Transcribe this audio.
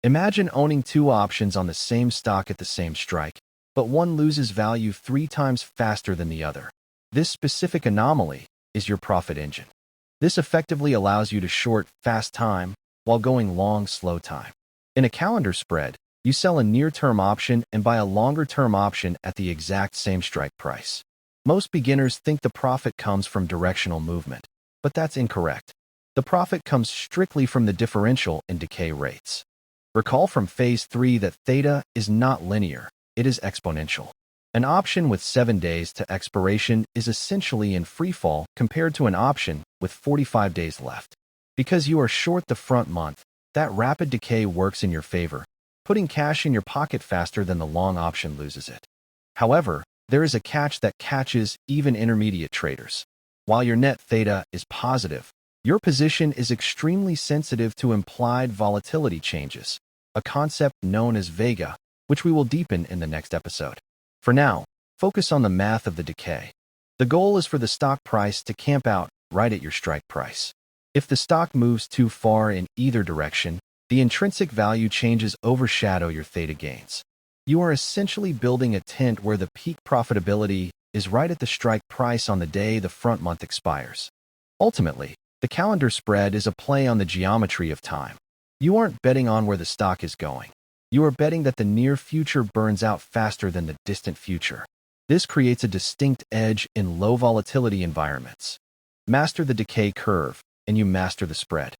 Imagine owning two options on the same stock at the same strike, but one loses value 3 times faster than the other. This specific anomaly is your profit engine. This effectively allows you to short fast time while going long slow time. In a calendar spread, you sell a near-term option and buy a longer-term option at the exact same strike price. Most beginners think the profit comes from directional movement, but that's incorrect. The profit comes strictly from the differential in decay rates. Recall from Phase 3 that theta is not linear, it is exponential. An option with 7 days to expiration is essentially in freefall compared to an option with 45 days left. Because you are short the front month, that rapid decay works in your favor, putting cash in your pocket faster than the long option loses it. However, there is a catch that catches even intermediate traders. While your net theta is positive, your position is extremely sensitive to implied volatility changes, a concept known as Vega, which we will deepen in the next episode. For now, focus on the math of the decay. The goal is for the stock price to camp out right at your strike price. If the stock moves too far in either direction, the intrinsic value changes overshadow your theta gains. You are essentially building a tent where the peak profitability is right at the strike price on the day the front month expires. Ultimately, the calendar spread is a play on the geometry of time. You aren't betting on where the stock is going. You are betting that the near future burns out faster than the distant future. This creates a distinct edge in low volatility environments. Master the decay curve, and you master the spread.